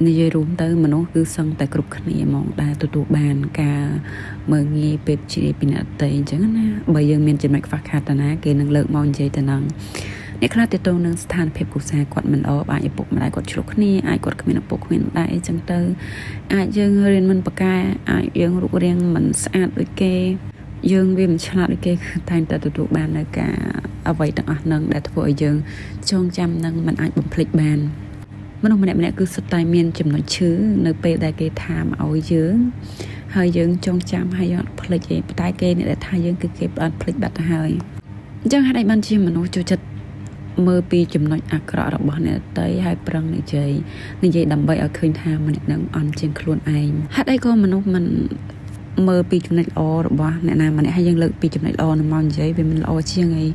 និយាយរួមទៅមនុស្សគឺសឹងតែគ្រប់គ្នាហ្មងដែលទទួលបានការមើងងាយពេលជាពីអ្នកតេអញ្ចឹងណាបើយើងមានចំណុចខ្វះខាតតាណាគេនឹងលើកមកនិយាយទៅនឹងអ្នកខ្លះទៅនឹងស្ថានភាពគ្រួសារគាត់មិនល្អអាចឪពុកម្ដាយគាត់ឆ្លោះគ្នាអាចគាត់គ្មានឪពុកគ្មានម្ដាយអីចឹងទៅអាចយើងរៀនមិនប្រកែអាចយើងរូបរាងមិនស្អាតដូចគេយើងវាមិនឆ្លាតដូចគេគឺតែងតែទទួលបាននៅការអ្វីទាំងអស់នឹងដែលធ្វើឲ្យយើងចងចាំនឹងមិនអាចបំភ្លេចបានមនុស្សម្នាក់គឺសុទ្ធតែមានចំណុចឈឺនៅពេលដែលគេថាមកឲ្យយើងហើយយើងចងចាំហើយអត់ភ្លេចទេប៉ុន្តែគេអ្នកដែលថាយើងគឺគេអត់ភ្លេចបាត់ទៅហើយអញ្ចឹងហេតុអីបានជាមនុស្សចូលចិត្តមើលពីចំណុចអាក្រក់របស់អ្នកដទៃហើយប្រឹងនិយាយដើម្បីឲ្យឃើញថាម្នាក់នឹងអន់ជាងខ្លួនឯងហេតុអីក៏មនុស្សមិនមើលពីចំណុចល្អរបស់អ្នកណាម្នាក់ហើយយើងលើកពីចំណុចល្អនឹងមកនិយាយវាមិនល្អជាងអី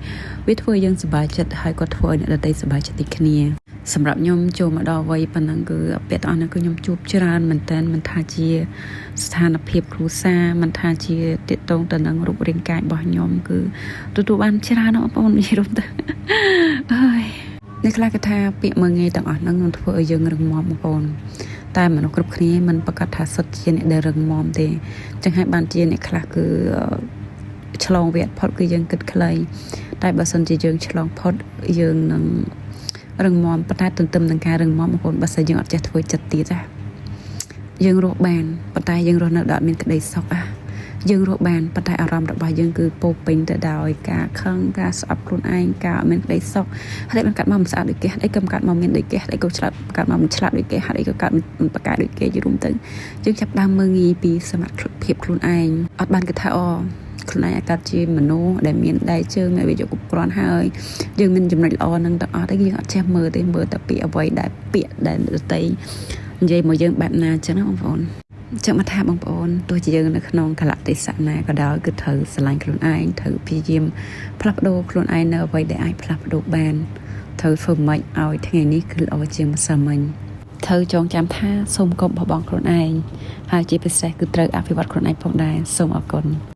វាធ្វើឲ្យយើងសប្បាយចិត្តហើយក៏ធ្វើឲ្យអ្នកដទៃសប្បាយចិត្តដូចគ្នាសម្រាប់ខ្ញុំចូលមកដល់វ័យប៉ុណ្ណឹងគឺពាក្យទាំងអស់ហ្នឹងគឺខ្ញុំជួបច្រើនមែនតើមិនថាជាស្ថានភាពគ្រួសារមិនថាជាទាក់ទងទៅនឹងរូបរាងកាយរបស់ខ្ញុំគឺទទួលបានច្រើនណាស់បងប្អូននិយាយរួមទៅអើយអ្នកខ្លះគេថាពាក្យមើងងាយទាំងអស់ហ្នឹងនឹងធ្វើឲ្យយើងរឹងមាំបងប្អូនតែមនុស្សគ្រប់គ្នាមិនប្រកាសថាសុទ្ធជាអ្នកដែលរឹងមាំទេចឹងហើយបានជាអ្នកខ្លះគឺឆ្លងវាផុតគឺយើងគិតខ្លីតែបើសិនជាយើងឆ្លងផុតយើងនឹងរឹងមាំប៉ុន្តែទន្ទឹមនឹងការរឹងមាំបងប្អូនបើសិនយើងអត់ចេះធ្វើចិត្តទៀតណាយើងរស់បានប៉ុន្តែយើងរស់នៅដោយមានក្តីសុខយើងរស់បានប៉ុន្តែអារម្មណ៍របស់យើងគឺពោពេញទៅដោយការខឹងការស្អប់ខ្លួនឯងការអត់មានក្តីសុខហើយបានកាត់មកមិនស្អាតដូចគេហើយក៏កាត់មកមានដូចគេហើយក៏ឆ្លាតកាត់មកមិនឆ្លាតដូចគេហើយក៏កាត់មិនប្រកែដូចគេយល់ទៅយើងចាប់ដើមមើងងាយពីសមត្ថភាពខ្លួនឯងអត់បានគិតថាខ្លួនឯងអាចកាត់ជាមនុស្សដែលមានដៃជើងមានវិជ្ជាគ្រប់គ្រាន់ហើយយើងមានចំណុចល្អនឹងទាំងអស់តែយើងអត់ចេះមើលទេមើលតែពីអ្វីដែលពាក្យដែលដទៃនិយាយមកយើងបែបណាអញ្ចឹងណាបងប្អូនចាំមកថាបងប្អូនទោះជាយើងនៅក្នុងកលៈទេសៈណាក៏ដោយគឺត្រូវស្រឡាញ់ខ្លួនឯងត្រូវព្យាយាមផ្លាស់ប្ដូរខ្លួនឯងនៅអ្វីដែលអាចផ្លាស់ប្ដូរបានត្រូវធ្វើម៉េចឲ្យថ្ងៃនេះគឺល្អជាងម្សិលមិញត្រូវចងចាំថាសូមកុំបោះបង់ខ្លួនឯងហើយជាពិសេសគឺត្រូវអភិវឌ្ឍខ្លួនឯងផងដែរសូមអរគុណ